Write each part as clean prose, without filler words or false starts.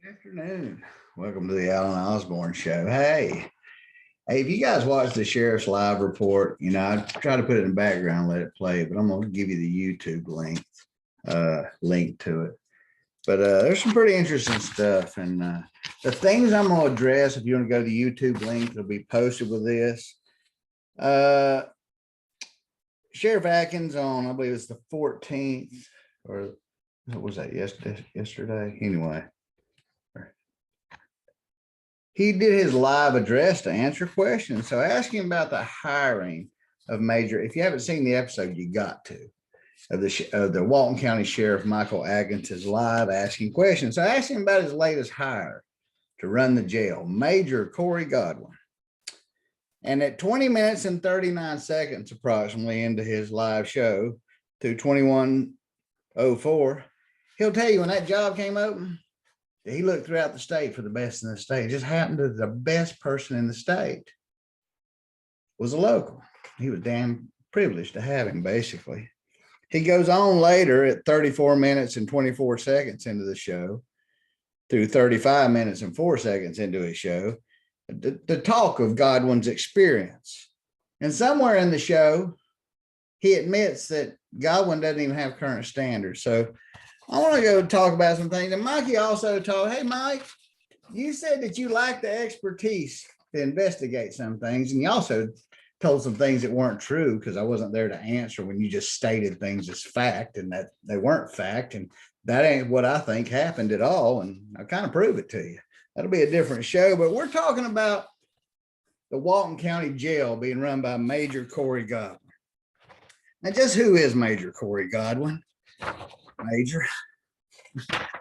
Afternoon. Welcome to the Alan Osborne Show. Hey, if you guys watch the Sheriff's Live report, I try to put it in the background, let it play, but I'm going to give you the YouTube link to it. But there's some pretty interesting stuff. And the things I'm going to address, if you want to go to the YouTube link, it'll be posted with this. Sheriff Atkins on, I believe it's the 14th, or what was that, yesterday? Anyway. He did his live address to answer questions. So asking about the hiring of major, if you haven't seen the episode, you got to, of the Walton County Sheriff Michael Atkins' live asking questions. So asking about his latest hire to run the jail, Major Corey Godwin. And at 20 minutes and 39 seconds, approximately into his live show to 21:04, he'll tell you when that job came open, he looked throughout the state for the best in the state. It just happened that the best person in the state was a local. He was damn privileged to have him, basically. He goes on later at 34 minutes and 24 seconds into the show, through 35 minutes and 4 seconds into his show, the talk of Godwin's experience. And somewhere in the show, he admits that Godwin doesn't even have current standards. So I want to go talk about some things. And Mikey also told, hey, Mike, you said that you lack the expertise to investigate some things. And you also told some things that weren't true because I wasn't there to answer when you just stated things as fact and that they weren't fact. And that ain't what I think happened at all. And I'll kind of prove it to you. That'll be a different show. But we're talking about the Walton County Jail being run by Major Corey Godwin. Now, just who is Major Corey Godwin? Major.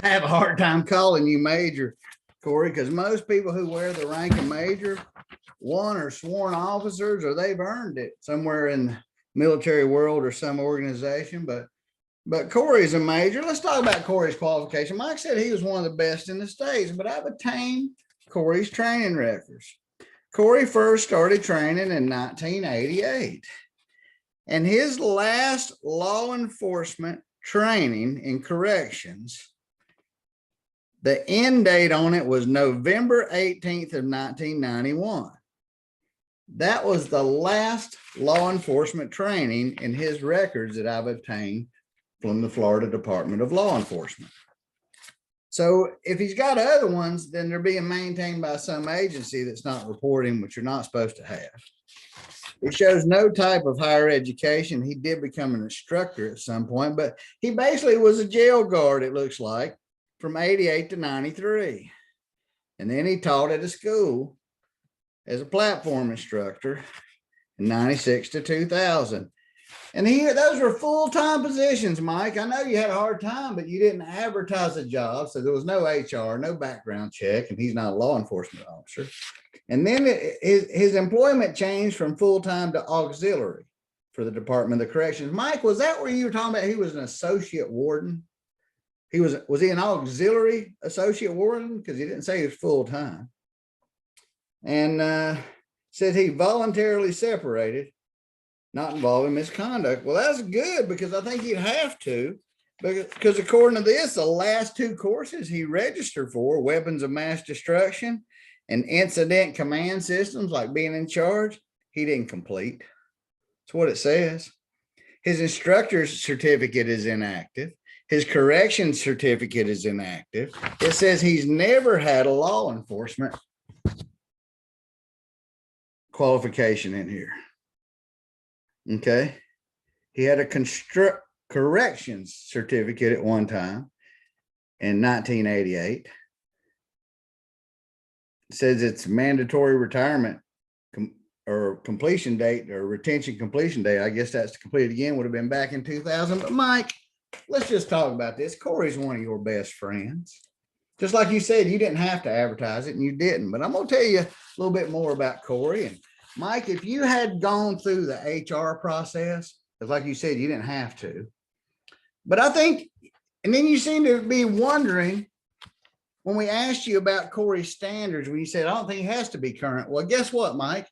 I have a hard time calling you Major, Corey, because most people who wear the rank of Major, one, are sworn officers or they've earned it somewhere in the military world or some organization. But Corey's a Major. Let's talk about Corey's qualification. Mike said he was one of the best in the states, but I've obtained Corey's training records. Corey first started training in 1988, and his last law enforcement training in corrections, the end date on it was November 18th of 1991. That was the last law enforcement training in his records that I've obtained from the Florida Department of Law Enforcement. So if he's got other ones, then they're being maintained by some agency that's not reporting, which you're not supposed to have. It shows no type of higher education. He did become an instructor at some point, but he basically was a jail guard, it looks like, from 88 to 93. And then he taught at a school as a platform instructor in 96 to 2000. And those were full-time positions, Mike. I know you had a hard time, but you didn't advertise a job. So there was no HR, no background check, and he's not a law enforcement officer. And then his employment changed from full-time to auxiliary for the Department of Corrections. Mike, was that where you were talking about he was an associate warden? Was he an auxiliary associate warden? Because he didn't say he was full-time. And said he voluntarily separated, not involving misconduct. Well, that's good because I think he'd have to, because according to this, the last two courses he registered for, weapons of mass destruction and incident command systems, like being in charge, he didn't complete. That's what it says. His instructor's certificate is inactive. His corrections certificate is inactive. It says he's never had a law enforcement qualification in here. Okay. He had a corrections certificate at one time in 1988. It says it's mandatory retirement or completion date or retention completion date. I guess that's to complete again would have been back in 2000. But Mike, let's just talk about this. Corey's one of your best friends. Just like you said, you didn't have to advertise it and you didn't. But I'm going to tell you a little bit more about Corey. And Mike, if you had gone through the HR process, because like you said, you didn't have to. But I think, and then you seem to be wondering, when we asked you about Corey's standards, when you said, I don't think he has to be current. Well, guess what, Mike?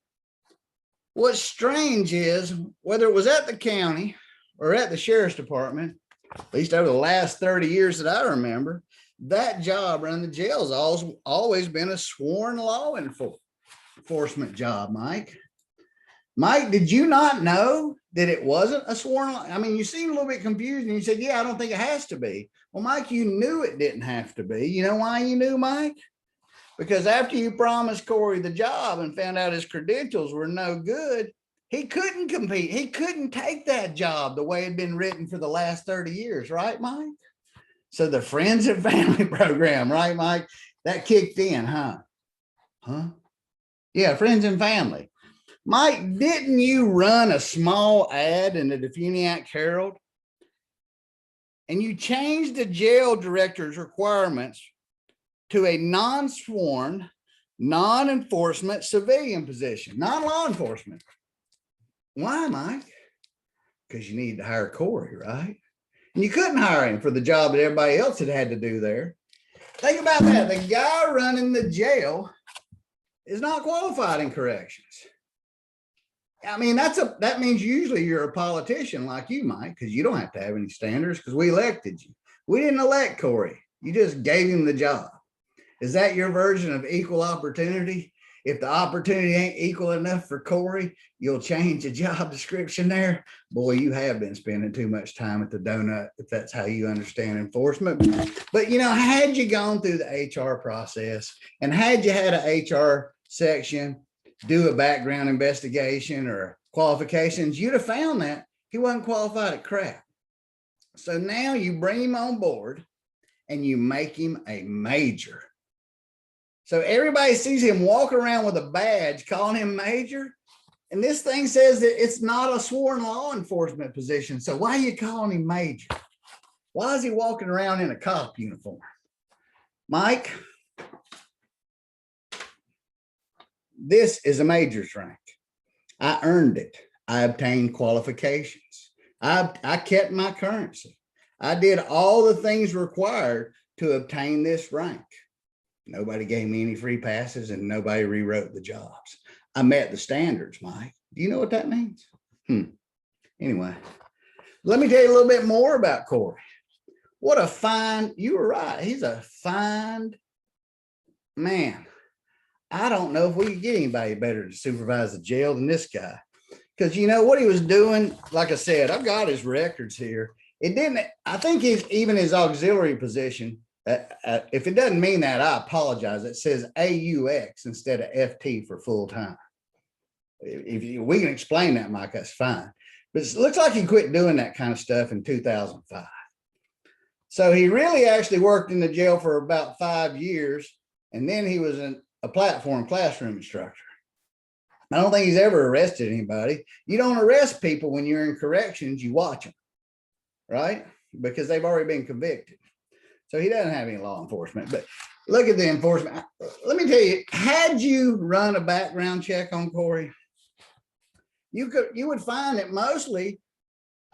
What's strange is whether it was at the county or at the sheriff's department, at least over the last 30 years that I remember, That job running the jail has always been a sworn law enforcement job, Mike. Mike, did you not know that it wasn't a sworn law? I mean, you seemed a little bit confused and you said, yeah, I don't think it has to be. Well, Mike, you knew it didn't have to be. You know why you knew, Mike? Because after you promised Corey the job and found out his credentials were no good, he couldn't compete. He couldn't take that job the way it had been written for the last 30 years, right, Mike? So the friends and family program, right, Mike? That kicked in, huh? Yeah, friends and family. Mike, didn't you run a small ad in the Defuniak Herald? And you changed the jail director's requirements to a non-sworn, non-enforcement civilian position, non-law enforcement. Why, Mike? Because you need to hire Corey, right? And you couldn't hire him for the job that everybody else had to do there. Think about that. The guy running the jail is not qualified in corrections. I mean, that means usually you're a politician like you, Mike, because you don't have to have any standards because we elected you. We didn't elect Corey. You just gave him the job. Is that your version of equal opportunity? If the opportunity ain't equal enough for Corey, you'll change the job description there. Boy, you have been spending too much time at the donut, if that's how you understand enforcement. But, you know, had you gone through the HR process and had you had an HR section do a background investigation or qualifications, you'd have found that he wasn't qualified at crap. So now you bring him on board and you make him a major. So everybody sees him walk around with a badge calling him major. And this thing says that it's not a sworn law enforcement position. So why are you calling him major? Why is he walking around in a cop uniform? Mike, this is a major's rank. I earned it. I obtained qualifications. I kept my currency. I did all the things required to obtain this rank. Nobody gave me any free passes and nobody rewrote the jobs. I met the standards, Mike. Do you know what that means? Anyway, let me tell you a little bit more about Corey. What a fine, you were right. He's a fine man. I don't know if we could get anybody better to supervise the jail than this guy. Because you know what he was doing, like I said, I've got his records here. It didn't, I think even his auxiliary position, if it doesn't mean that, I apologize. It says AUX instead of FT for full time. If we can explain that, Mike, that's fine. But it looks like he quit doing that kind of stuff in 2005. So he really actually worked in the jail for about 5 years. And then he was a platform classroom instructor. I don't think he's ever arrested anybody. You don't arrest people when you're in corrections, you watch them, right? Because they've already been convicted. So he doesn't have any law enforcement, but look at the enforcement. Let me tell you, had you run a background check on Corey, you would find that mostly,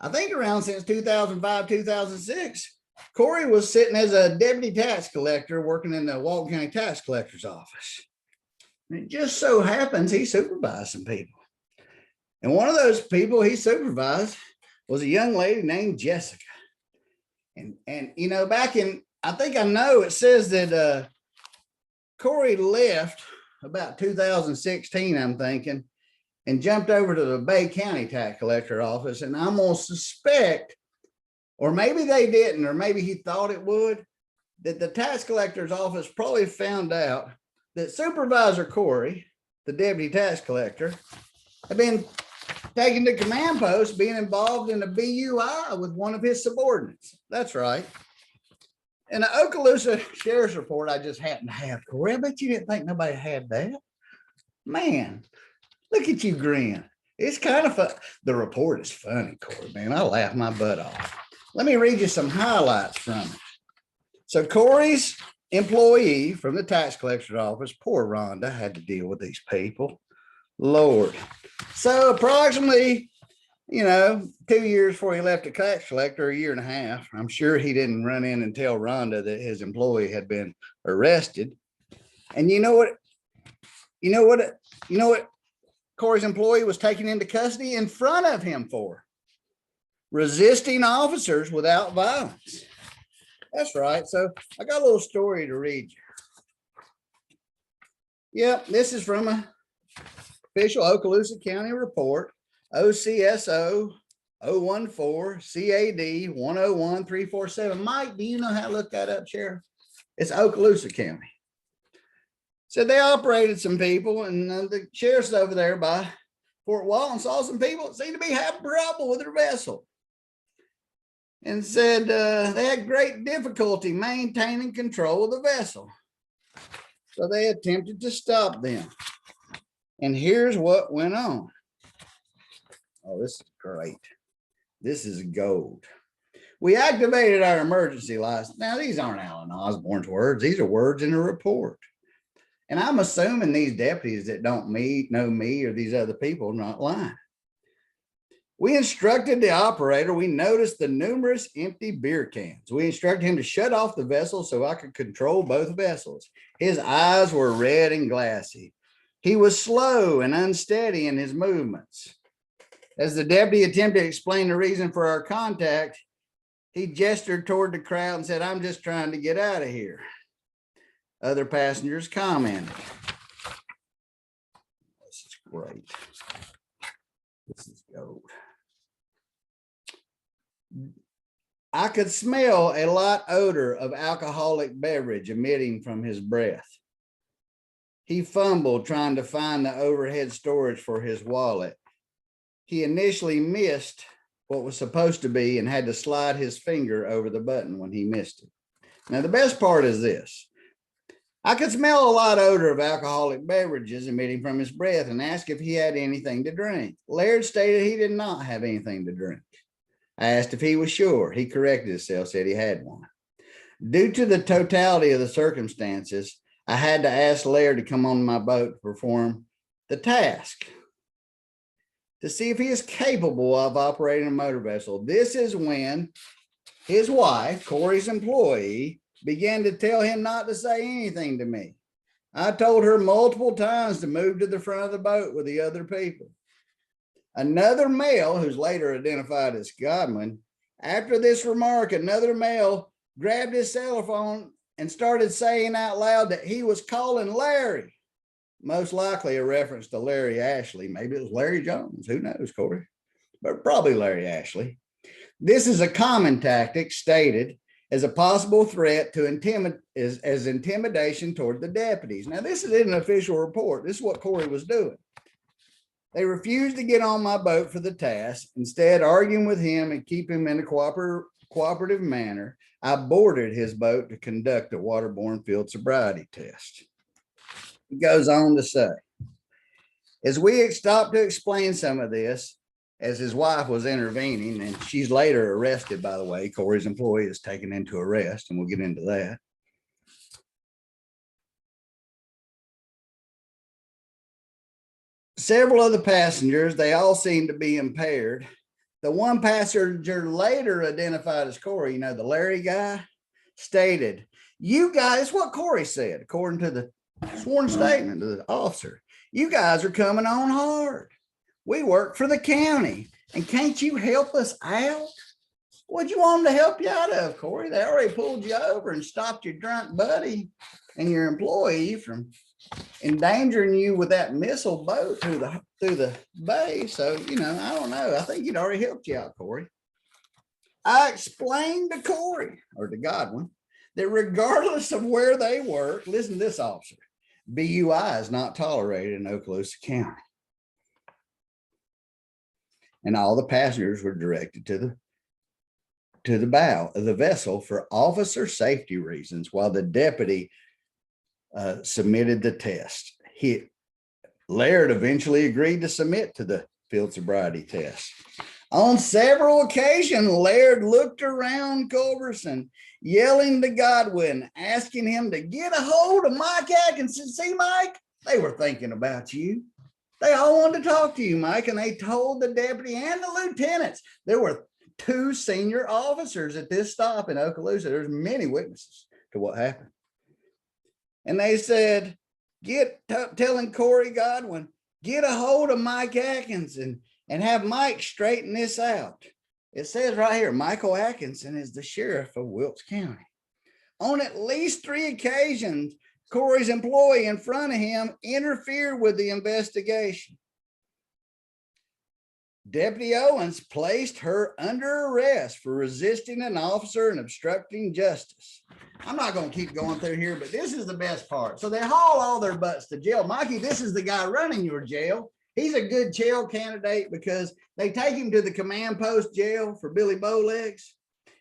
I think around since 2005, 2006, Corey was sitting as a deputy tax collector working in the Walton County Tax Collector's office. And it just so happens he supervised some people. And one of those people he supervised was a young lady named Jessica. And you know, back in, I think I know it says that Corey left about 2016, I'm thinking, and jumped over to the Bay County Tax Collector office. And I'm going to suspect, or maybe they didn't, or maybe he thought it would, that the tax collector's office probably found out that Supervisor Corey, the deputy tax collector, had been taken to command post, being involved in a BUI with one of his subordinates. That's right. In the Okaloosa Sheriff's report, I just happened to have, Corey. I bet you didn't think nobody had that. Man, look at you grin. It's kind of fun. The report is funny, Corey, man. I laugh my butt off. Let me read you some highlights from it. So Corey's employee from the tax collector's office, poor Rhonda, had to deal with these people. Lord. So approximately, 2 years before he left the tax collector, a year and a half, I'm sure he didn't run in and tell Rhonda that his employee had been arrested. And you know what Corey's employee was taken into custody in front of him for? Resisting officers without violence. That's right. So I got a little story to read you. Yep, this is from a official Okaloosa County report, OCSO 014 CAD 101347. Mike, do you know how to look that up, Sheriff? It's Okaloosa County. So they operated some people, and the sheriff's over there by Fort Walton saw some people that seemed to be having trouble with their vessel, and said they had great difficulty maintaining control of the vessel. So they attempted to stop them. And here's what went on. Oh, this is great. This is gold. We activated our emergency license. Now, these aren't Alan Osborne's words. These are words in a report. And I'm assuming these deputies that don't know me or these other people are not lying. We instructed the operator. We noticed the numerous empty beer cans. We instructed him to shut off the vessel so I could control both vessels. His eyes were red and glassy. He was slow and unsteady in his movements. As the deputy attempted to explain the reason for our contact, he gestured toward the crowd and said, "I'm just trying to get out of here." Other passengers commented. This is great. This is gold. I could smell a light odor of alcoholic beverage emitting from his breath. He fumbled trying to find the overhead storage for his wallet. He initially missed what was supposed to be and had to slide his finger over the button when he missed it. Now, the best part is this. I could smell a light odor of alcoholic beverages emitting from his breath and asked if he had anything to drink. Laird stated he did not have anything to drink. I asked if he was sure. He corrected himself, said he had one. Due to the totality of the circumstances, I had to ask Laird to come on my boat to perform the task to see if he is capable of operating a motor vessel. This is when his wife, Corey's employee, began to tell him not to say anything to me. I told her multiple times to move to the front of the boat with the other people. Another male, who's later identified as Godwin, after this remark, another male grabbed his cell phone and started saying out loud that he was calling Larry, most likely a reference to Larry Ashley. Maybe it was Larry Jones. Who knows, Corey? But probably Larry Ashley. This is a common tactic stated as a possible threat to intimidation toward the deputies. Now, this is in an official report. This is what Corey was doing. They refused to get on my boat for the task. Instead, arguing with him and keep him in a cooperative manner, I boarded his boat to conduct a waterborne field sobriety test. He goes on to say, as we stopped to explain some of this, as his wife was intervening, and she's later arrested, by the way, Corey's employee is taken into arrest, and we'll get into that. Several of the passengers, they all seem to be impaired. The one passenger later identified as Corey, you know, the Larry guy, stated, "You guys," what Corey said, according to the sworn statement to the officer, "you guys are coming on hard. We work for the county, and can't you help us out?" What'd you want them to help you out of, Corey? They already pulled you over and stopped your drunk buddy and your employee from endangering you with that missile boat through the bay. So, you know, I don't know. I think he'd already helped you out, Corey. I explained to Corey, or to Godwin, that regardless of where they work, listen to this, officer, BUI is not tolerated in Okaloosa County. And all the passengers were directed to the bow of the vessel for officer safety reasons while the deputy submitted the test. Laird eventually agreed to submit to the field sobriety test. On several occasions, Laird looked around Culberson, yelling to Godwin, asking him to get a hold of Mike Atkinson. See, Mike, they were thinking about you. They all wanted to talk to you, Mike, and they told the deputy and the lieutenants. There were 2 senior officers at this stop in Okaloosa. There's many witnesses to what happened. And they said, telling Corey Godwin, get a hold of Mike Atkinson and have Mike straighten this out. It says right here, Michael Atkinson is the sheriff of Wilkes County. On at least 3 occasions, Corey's employee in front of him interfered with the investigation. Deputy Owens placed her under arrest for resisting an officer and obstructing justice. I'm not going to keep going through here, but this is the best part. So they haul all their butts to jail. Mikey, this is the guy running your jail. He's a good jail candidate because they take him to the command post jail for Billy Bowlegs.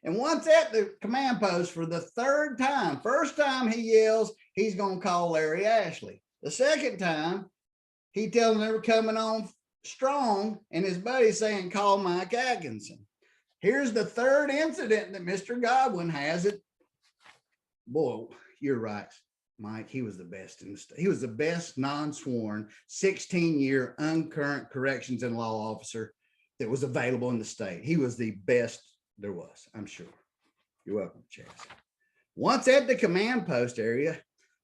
And once at the command post for the 3rd time, first time he yells, he's going to call Larry Ashley. The 2nd time, he tells them they're coming on strong, and his buddy saying, call Mike Atkinson. Here's the 3rd incident that Mr. Godwin has it. Boy, you're right, Mike. He was the best in the state. He was the best non-sworn 16-year uncurrent corrections and law officer that was available in the state. He was the best there was, I'm sure. You're welcome, Chaz. Once at the command post area,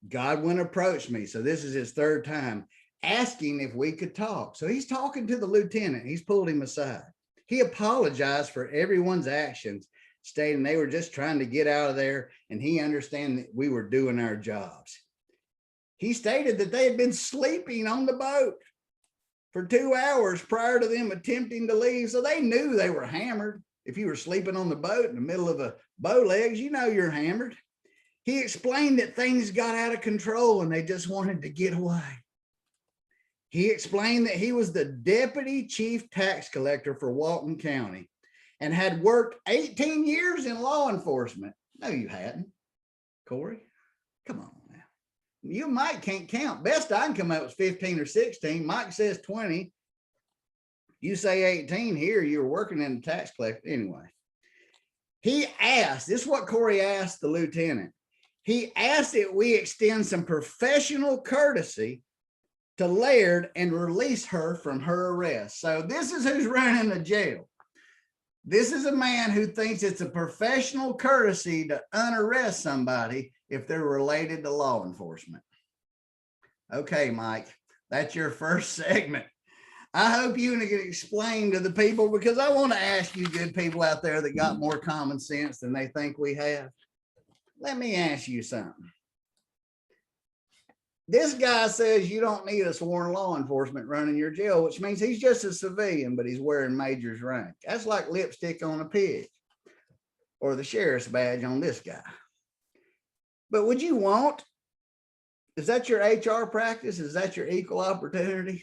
Godwin approached me. So this is his 3rd time, asking if we could talk. So he's talking to the lieutenant. He's pulled him aside. He apologized for everyone's actions, stating they were just trying to get out of there, and he understand that we were doing our jobs. He stated that they had been sleeping on the boat for 2 hours prior to them attempting to leave, so they knew they were hammered. If you were sleeping on the boat in the middle of a bow legs, you know you're hammered. He explained that things got out of control and they just wanted to get away. He explained that he was the deputy chief tax collector for Walton County and had worked 18 years in law enforcement. No, you hadn't, Corey. Come on now. You and Mike can't count. Best I can come up with 15 or 16. Mike says 20. You say 18 here. You were working in the tax collector. Anyway, he asked, this is what Corey asked the lieutenant. He asked that we extend some professional courtesy to Laird and release her from her arrest. So this is who's running the jail. This is a man who thinks it's a professional courtesy to unarrest somebody if they're related to law enforcement. Okay, Mike, that's your first segment. I hope you can explain to the people, because I want to ask you good people out there that got more common sense than they think we have. Let me ask you something. This guy says you don't need a sworn law enforcement running your jail, which means he's just a civilian, but he's wearing major's rank. That's like lipstick on a pig or the sheriff's badge on this guy. But would you want, is that your HR practice? Is that your equal opportunity?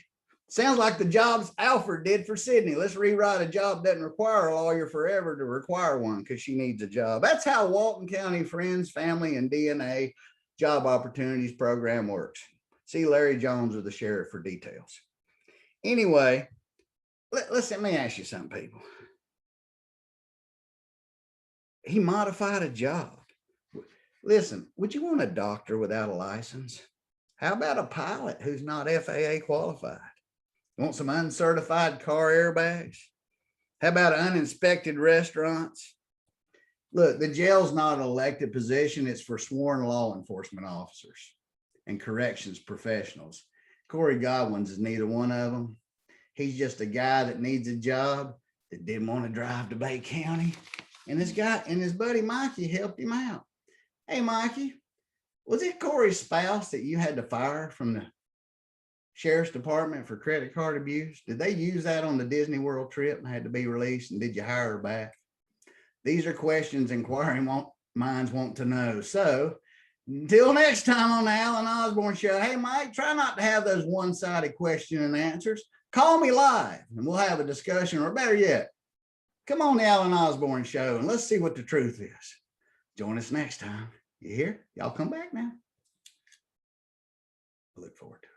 Sounds like the jobs Alfred did for Sydney. Let's rewrite a job that doesn't require a lawyer forever to require one because she needs a job. That's how Walton County Friends, Family, and DNA Job Opportunities Program works. See Larry Jones or the sheriff for details. Anyway, let me ask you something, people. He modified a job. Listen, would you want a doctor without a license? How about a pilot who's not FAA qualified? Want some uncertified car airbags? How about uninspected restaurants? Look, the jail's not an elected position. It's for sworn law enforcement officers and corrections professionals. Corey Godwin's is neither one of them. He's just a guy that needs a job that didn't want to drive to Bay County. And this guy and his buddy Mikey helped him out. Hey, Mikey, was it Corey's spouse that you had to fire from the sheriff's department for credit card abuse? Did they use that on the Disney World trip and had to be released? And did you hire her back? These are questions inquiring minds want to know. So until next time on the Alan Osborne Show, hey, Mike, try not to have those one-sided question and answers. Call me live and we'll have a discussion, or better yet, come on the Alan Osborne Show and let's see what the truth is. Join us next time. You hear? Y'all come back now. I look forward to it.